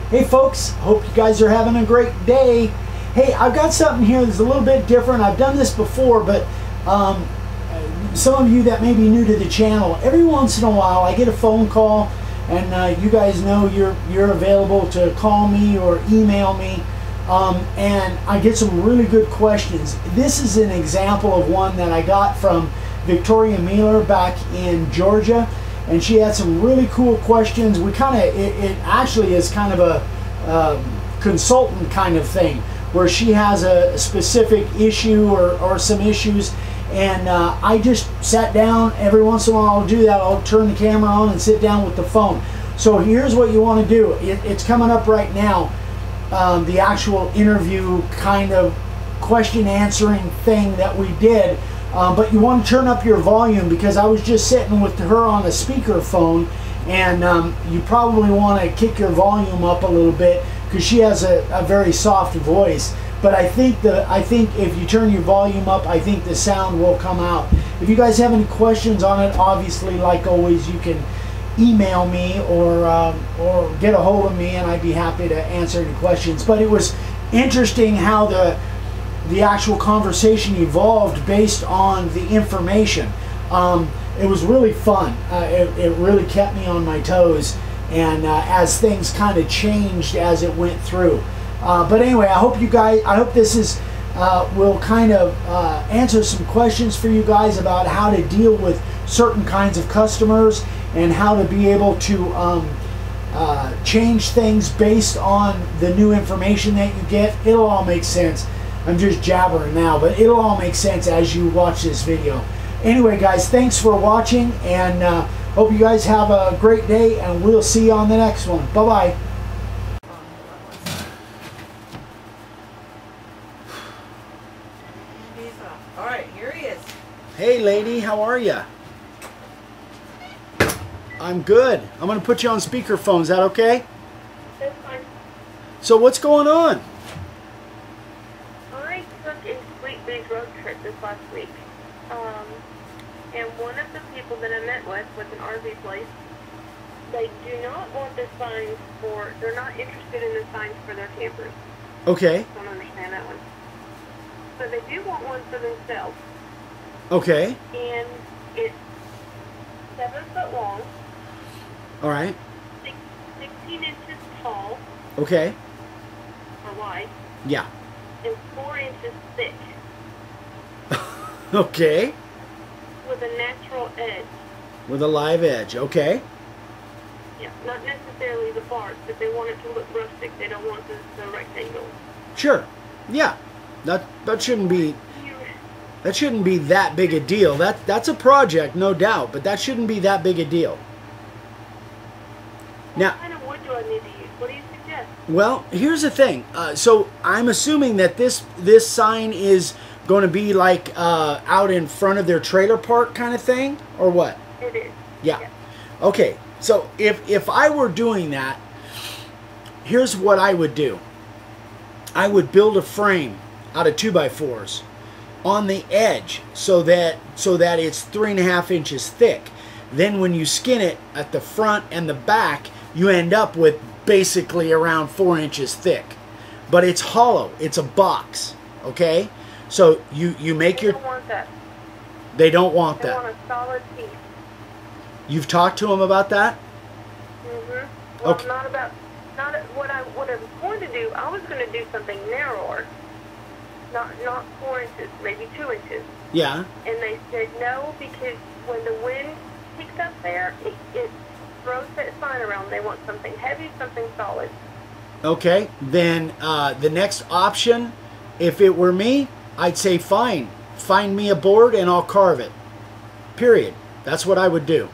Hey folks, hope you guys are having a great day. Hey, I've got something here that's a little bit different. I've done this before, but some of you that may be new to the channel, every once in a while I get a phone call, and you guys know you're available to call me or email me, and I get some really good questions. This is an example of one that I got from Victoria Mealer back in Georgia, and she had some really cool questions. We kind of, it actually is kind of a consultant kind of thing, where she has a specific issue or some issues, and I just sat down. Every once in a while I'll do that. I'll turn the camera on and sit down with the phone. So here's what you want to do. It's coming up right now, the actual interview kind of question answering thing that we did. But you want to turn up your volume, because I was just sitting with her on a speaker phone, and you probably want to kick your volume up a little bit, because she has a very soft voice. But I think if you turn your volume up, I think the sound will come out. If you guys have any questions on it, obviously, like always, you can email me or get a hold of me, and I'd be happy to answer any questions. But it was interesting how the actual conversation evolved based on the information. It was really fun. It really kept me on my toes, and as things kind of changed as it went through. But anyway, I hope this is will kind of answer some questions for you guys about how to deal with certain kinds of customers, and how to be able to change things based on the new information that you get. It'll all make sense. I'm just jabbering now, but it'll all make sense as you watch this video. Anyway, guys, thanks for watching, and hope you guys have a great day, and we'll see you on the next one. Bye-bye. All right, here he is. Hey, lady, how are you? I'm good. I'm going to put you on speakerphone. Is that okay? That's fine. So what's going on? I took a Sweet road trip this last week. And one of the people that I met with an RV place, they do not want the signs for, they're not interested in the signs for their campers. Okay. I don't understand that one. But they do want one for themselves. Okay. And it's 7 foot long. All right. 16 inches tall. Okay. Or wide. Yeah. And 4 inches thick. Okay. With a natural edge. With a live edge. Okay. Yeah, not necessarily the bark, but they want it to look rustic. They don't want the rectangle. Sure. Yeah. That shouldn't be that big a deal. That's a project, no doubt, but that shouldn't be that big a deal. Now, what kind of wood do I need to use? What do you suggest? Well, here's the thing. So I'm assuming that this sign is going to be like out in front of their trailer park kind of thing, or what? It is. Yeah. Okay. So if I were doing that, here's what I would do. I would build a frame out of 2x4s on the edge, so that it's 3.5 inches thick. Then when you skin it at the front and the back, you end up with basically around 4 inches thick. But it's hollow. It's a box. Okay? So you make your... They don't want that. They don't want that. They want a solid piece. You've talked to them about that? Mm-hmm. Well, okay. Not what I was going to do. I was going to do something narrower. Not 4 inches, maybe 2 inches. Yeah. And they said no, because when the wind picks up there, it throws that sign around. They want something heavy, something solid. Okay. Then the next option, if it were me, I'd say fine. Find me a board and I'll carve it. Period. That's what I would do.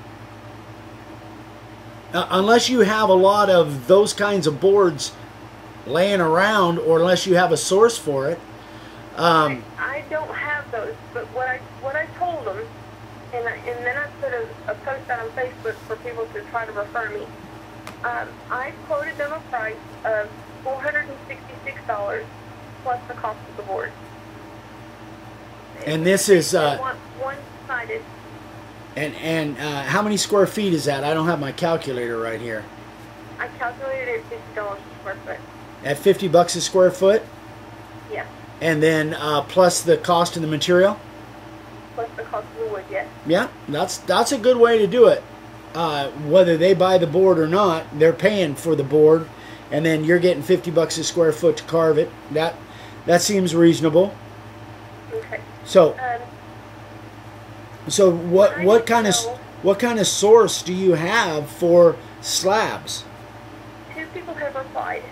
Unless you have a lot of those kinds of boards laying around, or unless you have a source for it. I don't have those, but what I told them, and then I put a post out on Facebook for people to try to refer me. I quoted them a price of $466 plus the cost of the board. And this is one-sided. And how many square feet is that? I don't have my calculator right here. I calculated it at $50 a square foot. At $50 a square foot? Yes. And then plus the cost of the material? Plus the cost of the wood, yes. Yeah, that's a good way to do it. Whether they buy the board or not, they're paying for the board, and then you're getting $50 a square foot to carve it. That seems reasonable. Okay. So what kind of source do you have for slabs? 2 people have replied.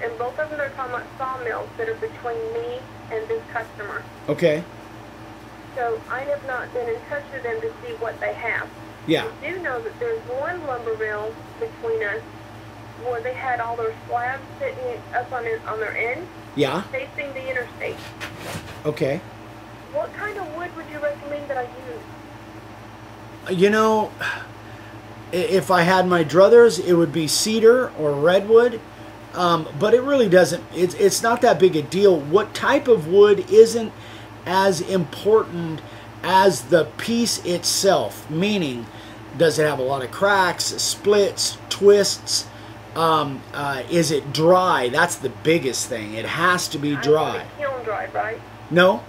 And both of them are talking about sawmills that are between me and this customer. Okay. So I have not been in touch with them to see what they have. Yeah. I do know that there's one lumber mill between us where they had all their slabs sitting up on their end. Yeah. Facing the interstate. Okay. What kind of wood would you recommend that I use? You know, if I had my druthers, it would be cedar or redwood. But it really doesn't, it's not that big a deal. What type of wood isn't as important as the piece itself, meaning does it have a lot of cracks, splits, twists, is it dry? That's the biggest thing. It has to be dry. Kiln dried, right? No,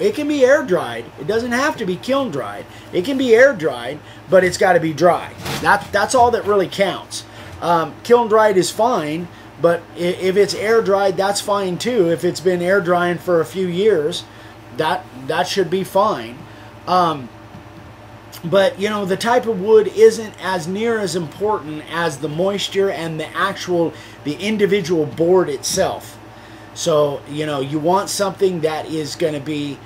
it can be air dried. It doesn't have to be kiln dried. It can be air dried, but it's got to be dry. That's all that really counts. Kiln dried is fine. But if it's air dried, that's fine too. If it's been air drying for a few years, that should be fine. But you know, the type of wood isn't as near as important as the moisture and the individual board itself. So you know, you want something that is going to be.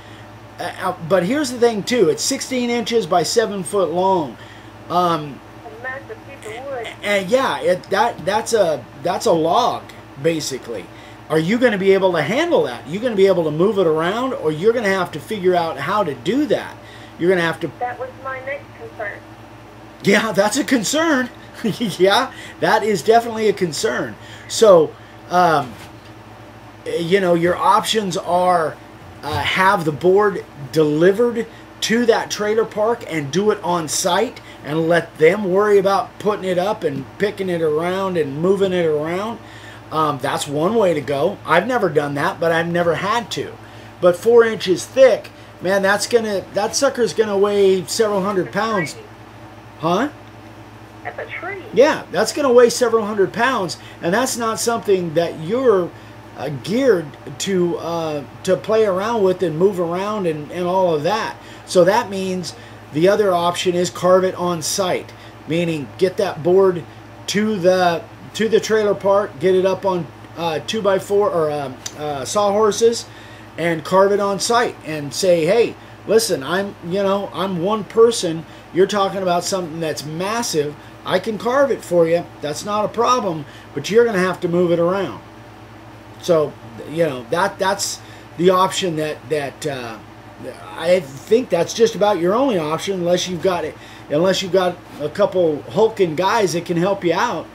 But here's the thing too: it's 16 inches by 7 foot long. And yeah, that's a log basically. Are you going to be able to handle that? You're going to be able to move it around, or you're going to have to figure out how to do that. You're going to have to. That was my next concern. Yeah, that's a concern. Yeah, that is definitely a concern. So, you know, your options are have the board delivered to that trailer park and do it on site, and let them worry about putting it up and picking it around and moving it around. That's one way to go. I've never done that, but I've never had to. But 4 inches thick, man, that sucker's gonna weigh several hundred pounds. Huh? That's a tree. Yeah, that's gonna weigh several hundred pounds, and that's not something that you're geared to play around with and move around and all of that. So that means the other option is carve it on site, meaning get that board to the trailer park, get it up on 2x4 or sawhorses, and carve it on site and say, hey, listen, I'm one person. You're talking about something that's massive. I can carve it for you. That's not a problem, but you're going to have to move it around. So, you know, that's the option that I think that's just about your only option, unless you've got a couple hulking guys that can help you out.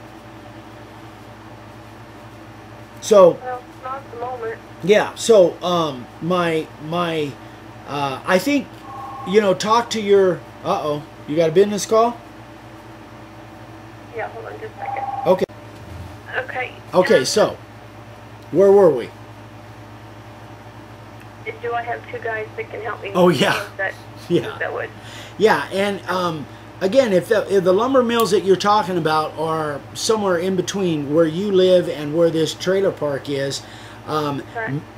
So, well, not at the moment. Yeah. So, I think, you know, talk to your. You got a business call? Yeah. Hold on just a second. Okay. Okay. Okay. So, where were we? Do I have 2 guys that can help me? Oh yeah. That would. Yeah, and again, if the lumber mills that you're talking about are somewhere in between where you live and where this trailer park is,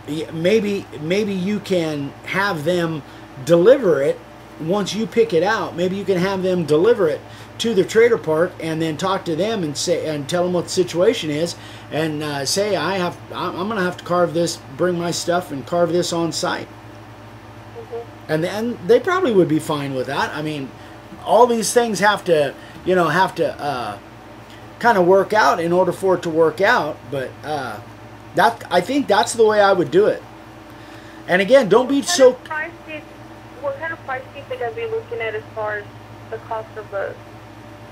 maybe you can have them deliver it once you pick it out. Maybe you can have them deliver it to the trailer park and then talk to them and tell them what the situation is, and say I'm going to have to carve this, bring my stuff and carve this on site. And then they probably would be fine with that. I mean, all these things have to kind of work out in order for it to work out. But I think that's the way I would do it. And again, don't be so. What kind of price do you think I'd be looking at as far as the cost of the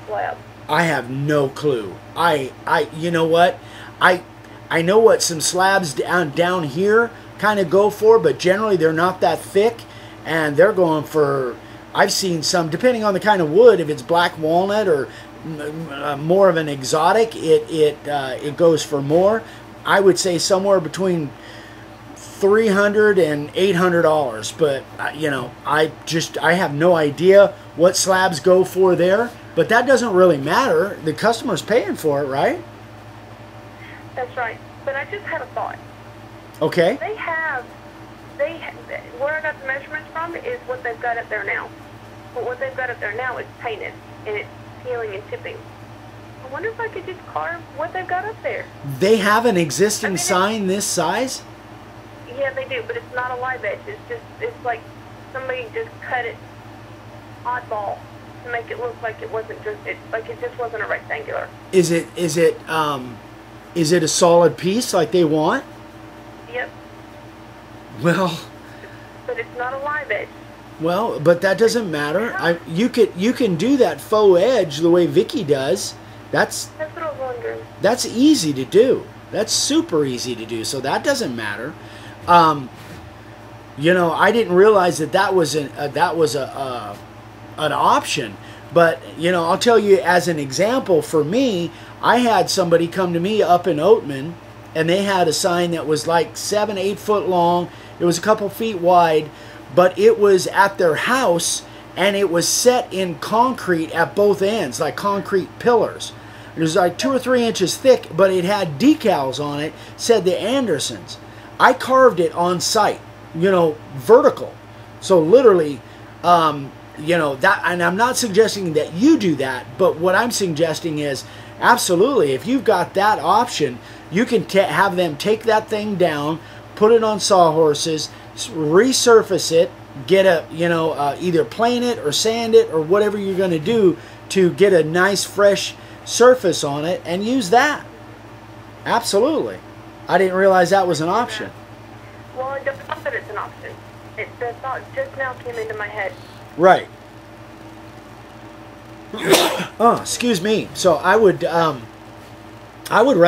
slab? I have no clue. You know what? I know what some slabs down here kind of go for, but generally they're not that thick. And they're going for, I've seen some, depending on the kind of wood, if it's black walnut or more of an exotic, it goes for more. I would say somewhere between $300 and $800, but you know, I have no idea what slabs go for there, but that doesn't really matter. The customer's paying for it, right? That's right. But I just had a thought. Okay. Where I got the measurements from is what they've got up there now. But what they've got up there now is painted, and it's peeling and chipping. I wonder if I could just carve what they've got up there. They have an existing sign this size? Yeah, they do, but it's not a live edge. It's like somebody just cut it oddball to make it look like it just wasn't a rectangular. Is it a solid piece like they want? Yep. Well, but it's not a live edge. Well, but that doesn't matter. You can do that faux edge the way Vicky does. That's what I was wondering. That's easy to do. That's super easy to do. So that doesn't matter. You know, I didn't realize that was an option. But you know, I'll tell you as an example. For me, I had somebody come to me up in Oatman, and they had a sign that was like 7-8 foot long. It was a couple feet wide, but it was at their house, and it was set in concrete at both ends, like concrete pillars. It was like 2 or 3 inches thick, but it had decals on it, said the Andersons. I carved it on site, you know, vertical. So literally, you know, that, and I'm not suggesting that you do that, but what I'm suggesting is, absolutely, if you've got that option, you can have them take that thing down, put it on sawhorses, resurface it, get a, you know, either plane it or sand it or whatever you're going to do to get a nice fresh surface on it, and use that. Absolutely. I didn't realize that was an option. Well, it doesn't know that it's an option. The thought just now came into my head. Right. Oh, excuse me. So I would run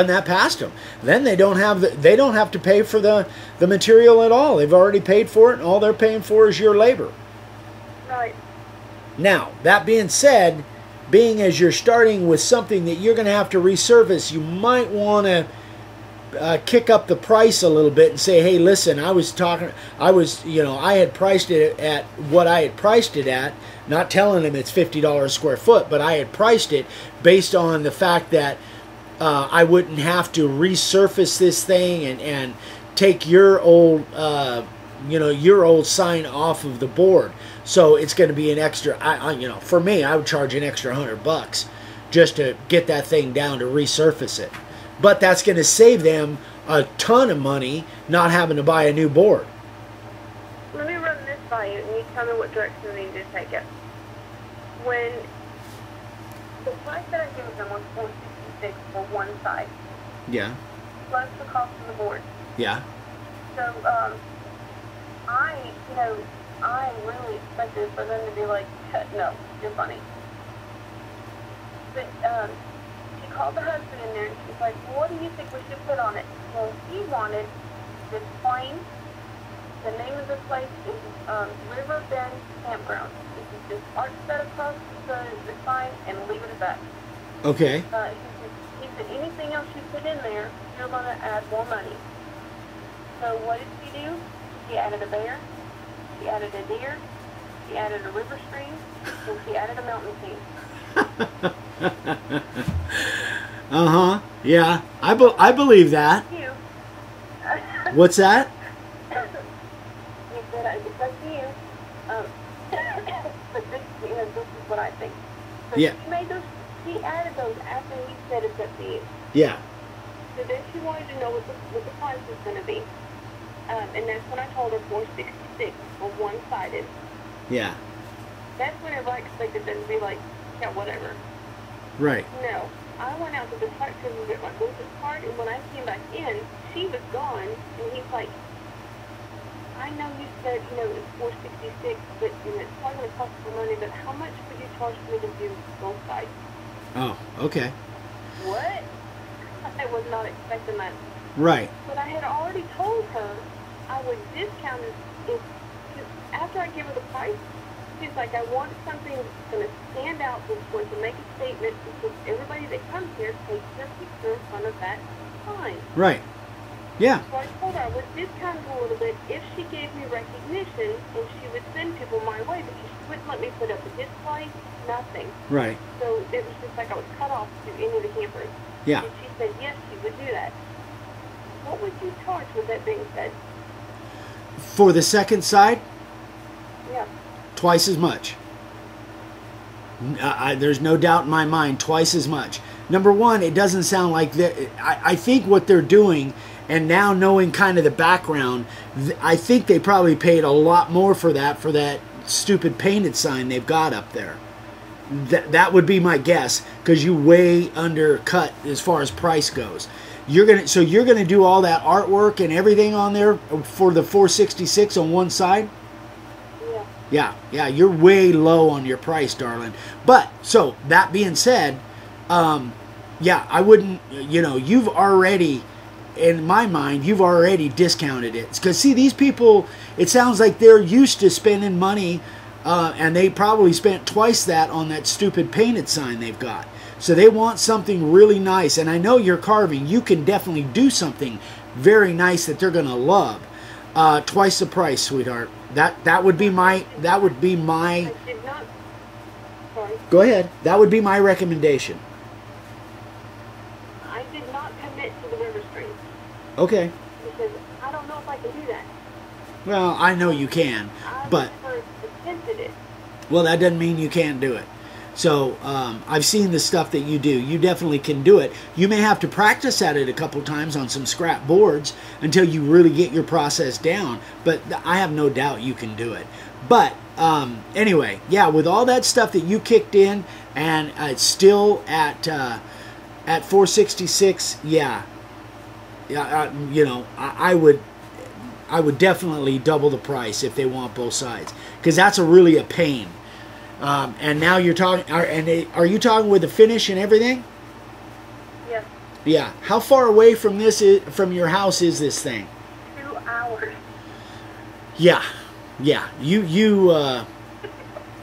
that past them. Then they don't have to pay for the material at all. They've already paid for it, and all they're paying for is your labor. Right. Now, that being said, being as you're starting with something that you're going to have to resurface, you might want to kick up the price a little bit and say, hey, listen, I had priced it at what I had priced it at, not telling them it's $50 a square foot, but I had priced it based on the fact that I wouldn't have to resurface this thing and take your old sign off of the board. So it's going to be an extra, for me, I would charge an extra $100 just to get that thing down to resurface it. But that's going to save them a ton of money not having to buy a new board. Let me run this by you, and you tell me what direction you need to take it. When the price that I gave them was $466 for one side. Yeah. Plus the cost of the board. Yeah. So, I really expected for them to be like, no, you're funny. But, she called the husband in there, and she's like, well, what do you think we should put on it? Well, he wanted this plain. The name of the place is River Bend Campground. This is just art set across the sign and leave it at that. Okay. He said, anything else you put in there, you're going to add more money. So what did she do? She added a bear, she added a deer, she added a river stream, and she added a mountain king. Uh-huh. Yeah. I believe that. You. What's that? He said, it's up to you. But this is what I think. So yeah. She added those after he said it's up to you. Yeah. So then she wanted to know what the price was going to be. And that's when I told her $466 for one-sided. Yeah. That's whenever I expected them to be like, yeah, whatever. Right. No. I went out to the cart to get my grocery card, and when I came back in, she was gone, and he's like, I know you said, it's $466, but it's probably going to cost more money, but how much would you charge me to do both sides? Oh, okay. What? I was not expecting that. Right. But I had already told her I would discount it after I give her the price. She's like, I want something that's going to stand out, that's going to make a statement, because everybody that comes here takes their picture in front of that sign. Right. Yeah. So I told her I would discount it a little bit if she gave me recognition, and she would send people my way, because she wouldn't let me put up a display, nothing. Right. So it was just like I was cut off to any of the campers. Yeah. And she said, yes, she would do that. What would you charge with that being said? For the second side, Yeah. twice as much. There's no doubt in my mind, twice as much. Number one, it doesn't sound like that. I think what they're doing, and now knowing kind of the background, I think they probably paid a lot more for that stupid painted sign they've got up there. That would be my guess, because you way undercut as far as price goes. You're gonna do all that artwork and everything on there for the 466 on one side. Yeah, you're way low on your price, darling. But, so, that being said, yeah, I wouldn't, you've already, in my mind, you've already discounted it. Because, see, these people, it sounds like they're used to spending money, and they probably spent twice that on that stupid painted sign they've got. So they want something really nice. And I know you're carving. You can definitely do something very nice that they're going to love. Twice the price, sweetheart. That would be my. I did not. Sorry. Go ahead. That would be my recommendation. I did not commit to the river stream. Okay. Because I don't know if I can do that. Well, I know you can, but I never attempted it. well, that doesn't mean you can't do it. So I've seen the stuff that you do. You definitely can do it. You may have to practice at it a couple times on some scrap boards until you really get your process down. But I have no doubt you can do it. But anyway, yeah, with all that stuff that you kicked in, and it's still at 466. Yeah, I would definitely double the price if they want both sides, because that's really a pain. And now you're talking, are you talking with the finish and everything? Yes. Yeah. How far away from from your house is this thing? 2 hours. Yeah. Yeah.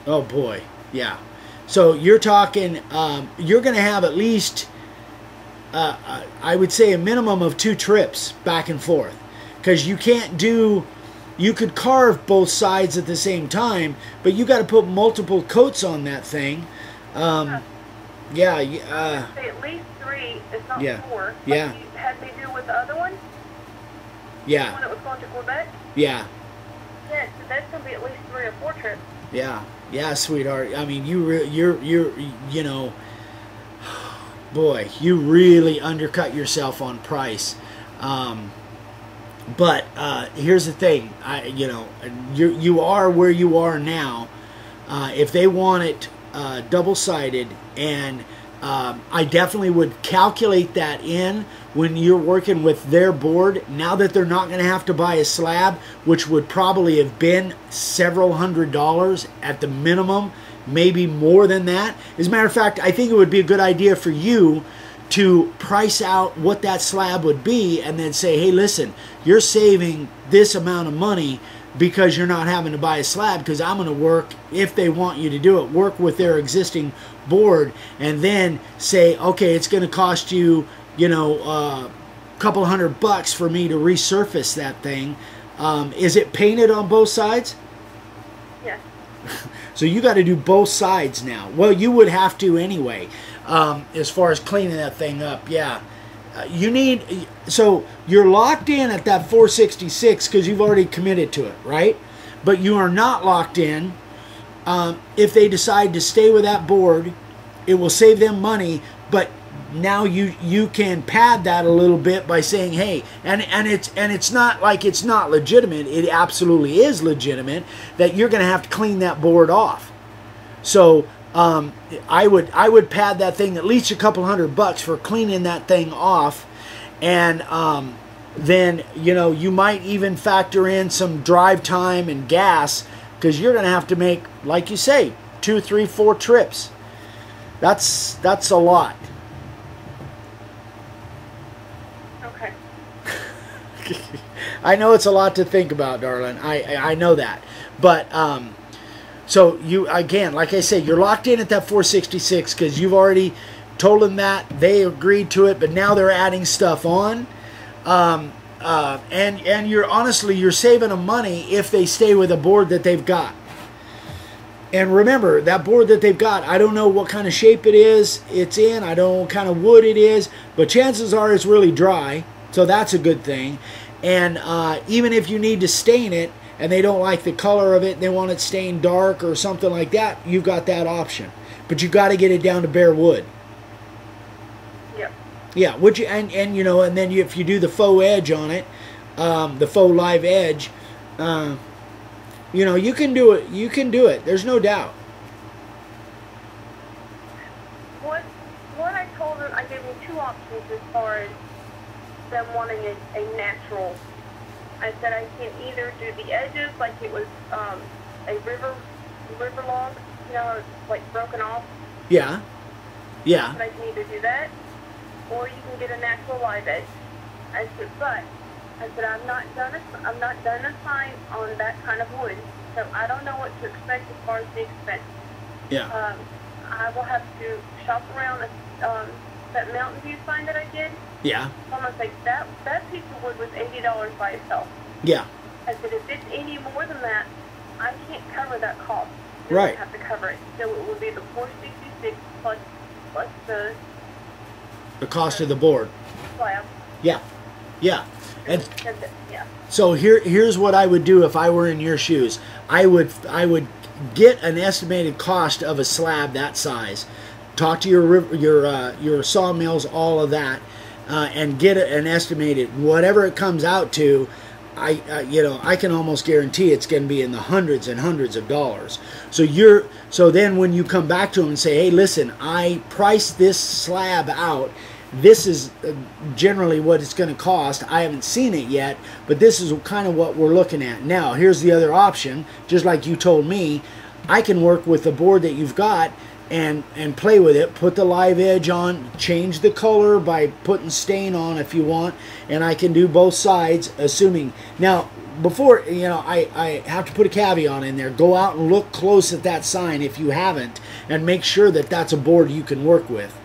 Oh boy. Yeah. So you're talking, you're going to have at least, I would say a minimum of 2 trips back and forth, because you can't do. You could carve both sides at the same time, but you got to put multiple coats on that thing. Say at least 3, if not 4. Yeah. Like you had me do with the other one? Yeah. The one that was going to Quebec? Yeah. Yeah, so that's going to be at least 3 or 4 trips. Yeah. Yeah, sweetheart. I mean, you're boy, you really undercut yourself on price. But here's the thing, you are where you are now. If they want it double-sided, and I definitely would calculate that in when you're working with their board. Now that they're not going to have to buy a slab, which would probably have been several $100s at the minimum, maybe more than that. As a matter of fact, I think it would be a good idea for you to price out what that slab would be, and then say, hey, listen, you're saving this amount of money because you're not having to buy a slab, because I'm going to work, if they want you to do it, work with their existing board, and then say, okay, it's going to cost you, a couple $100 for me to resurface that thing. Is it painted on both sides? Yes. So you got to do both sides now. Well, you would have to anyway. As far as cleaning that thing up, yeah. So you're locked in at that 466 because you've already committed to it, right? But you are not locked in. If they decide to stay with that board, it will save them money, but now you can pad that a little bit by saying, hey, and it's not like it's not legitimate. It absolutely is legitimate that you're going to have to clean that board off. So I would pad that thing at least a couple $100 for cleaning that thing off, and then you might even factor in some drive time and gas, because you're going to have to make, like you say, 2, 3, 4 trips. That's a lot. Okay. I know it's a lot to think about, darling. I know that, but So you, again, like I said, you're locked in at that 466 because you've already told them that. They agreed to it, but now they're adding stuff on. And you're honestly, you're saving them money if they stay with a board that they've got. And remember, that board that they've got, I don't know what kind of shape it's in. I don't know what kind of wood it is, but chances are it's really dry. So that's a good thing. And even if you need to stain it and they don't like the color of it, they want it stained dark or something like that, you've got that option. But you got to get it down to bare wood. Yep. Yeah, which and you know, and then if you do the faux edge on it, the faux live edge, you know, you can do it. You can do it. There's no doubt. What I told them, I gave them two options as far as them wanting a natural. I said I can either do the edges like it was a river log, you know, it's like broken off. Yeah. Yeah. But I can either do that, or you can get a natural live edge. I said, but I said I'm not done a sign on that kind of wood, so I don't know what to expect as far as the expense. Yeah. I will have to shop around that Mountain View sign that I did. Yeah. I'm gonna say that piece of wood was $80 by itself. Yeah. I said if it's any more than that, I can't cover that cost. Right. I have to cover it, so it would be the $466 plus the cost of the board. slab. Yeah. Yeah. And Yeah. so here's what I would do if I were in your shoes. I would get an estimated cost of a slab that size. Talk to your sawmills, all of that, and get an estimated whatever it comes out to. I can almost guarantee it's going to be in the hundreds and hundreds of dollars. So then when you come back to them and say, hey, listen, I priced this slab out. This is generally what it's going to cost. I haven't seen it yet, but this is kind of what we're looking at. Now, here's the other option. Just like you told me, I can work with the board that you've got and play with it, put the live edge on, change the color by putting stain on if you want, and I can do both sides, assuming. Now, before, you know, I have to put a caveat in there. Go out and look close at that sign if you haven't, and make sure that that's a board you can work with.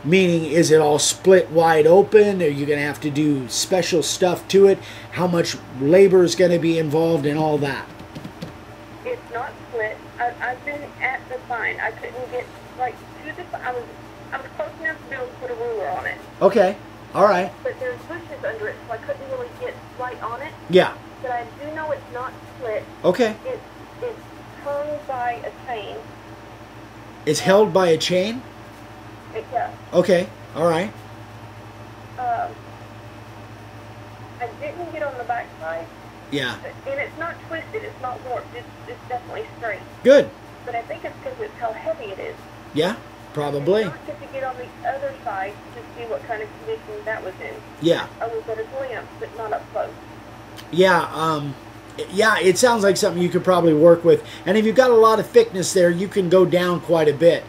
Meaning, is it all split wide open? Are you going to have to do special stuff to it? How much labor is going to be involved in all that? It's not split. I've been at the sign. I couldn't get right to the sign. I was close enough to be able to put a ruler on it. Okay. All right. But there's bushes under it, so I couldn't really get right on it. Yeah. But I do know it's not split. Okay. It's hung by a chain. It's held by a chain? Yeah. Okay. All right. I didn't get on the back side. Yeah. And it's not twisted. It's not warped. It's definitely straight. Good. But I think it's because it's how heavy it is. Yeah, probably. It's not good to get on the other side to see what kind of condition that was in. Yeah. I was at a glance, but not up close. Yeah. Yeah, it sounds like something you could probably work with. And if you've got a lot of thickness there, you can go down quite a bit.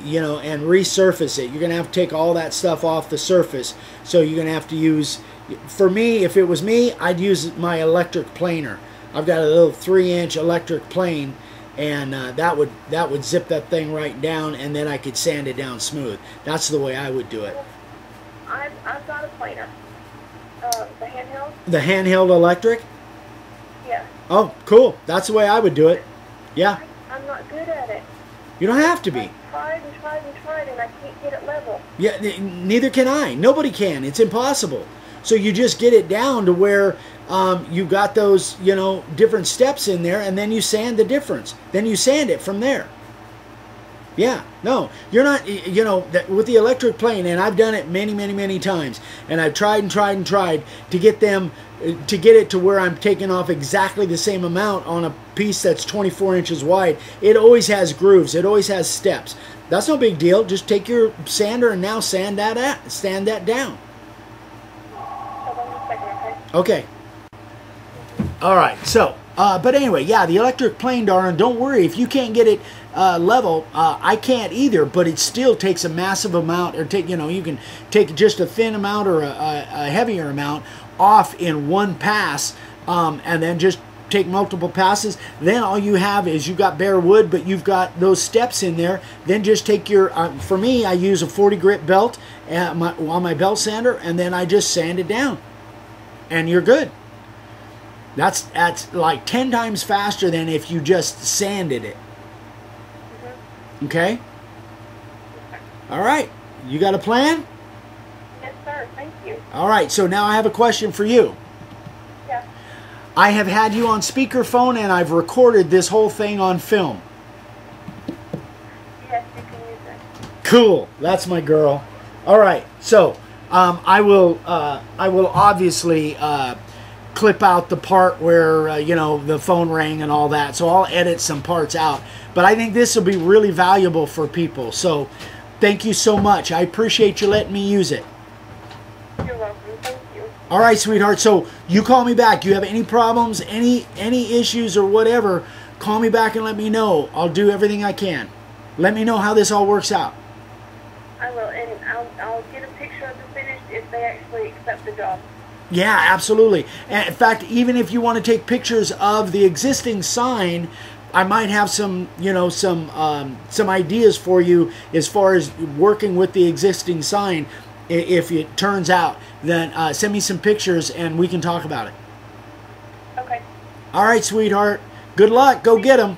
You know, and resurface it. You're going to have to take all that stuff off the surface. So you're going to have to use, for me, if it was me, I'd use my electric planer. I've got a little 3-inch electric plane, and that would zip that thing right down, and then I could sand it down smooth. That's the way I would do it. I've got a planer. The handheld? The handheld electric? Yeah. Oh, cool. That's the way I would do it. Yeah. I'm not good at it. You don't have to be. I've tried and tried and tried, and I can't get it level. Yeah, neither can I. Nobody can. It's impossible. So you just get it down to where you got those, you know, different steps in there, and then you sand the difference. Then you sand it from there. Yeah, no, you're not, you know, with the electric plane, and I've done it many, many, many times, and I've tried and tried and tried to get it to where I'm taking off exactly the same amount on a piece that's 24 inches wide. It always has grooves. It always has steps. That's no big deal. Just take your sander and now sand that down. Hold on a second, Okay. okay? All right. So, but anyway, yeah, the electric plane, darling, don't worry. If you can't get it level, I can't either, but it still takes a massive amount, or you can take just a thin amount or a heavier amount off in one pass, and then just take multiple passes. Then all you have is you've got bare wood, but you've got those steps in there. Then just take your, for me, I use a 40 grit belt on my belt sander, and then I just sand it down. And you're good. That's like 10 times faster than if you just sanded it. Okay? All right. You got a plan? Yes, sir. Thank you. All right. So now I have a question for you. Yeah. I have had you on speakerphone, and I've recorded this whole thing on film. Yes, you can use it. Cool. That's my girl. All right. So I will obviously clip out the part where you know, the phone rang and all that. So I'll edit some parts out. But I think this will be really valuable for people. So thank you so much. I appreciate you letting me use it. You're welcome. Thank you. All right, sweetheart. So you call me back. You have any problems, any issues or whatever, call me back and let me know. I'll do everything I can. Let me know how this all works out. I will, and I'll get a picture of the finished if they actually accept the job. Yeah, absolutely. And in fact, even if you want to take pictures of the existing sign, I might have some, you know, some ideas for you as far as working with the existing sign. If it turns out, then send me some pictures and we can talk about it. Okay. All right, sweetheart. Good luck. Go get them.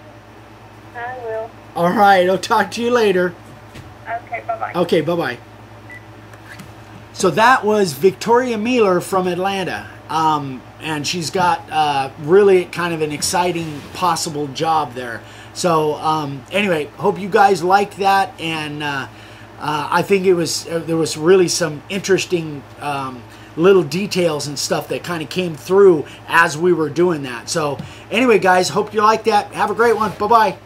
I will. All right. I'll talk to you later. Okay, bye-bye. Okay, bye-bye. So that was Victoria Mealer from Atlanta. And she's got really kind of an exciting possible job there. So anyway, hope you guys liked that, and I think it was there was really some interesting little details and stuff that kind of came through as we were doing that. So anyway, guys, hope you liked that. Have a great one. Bye-bye.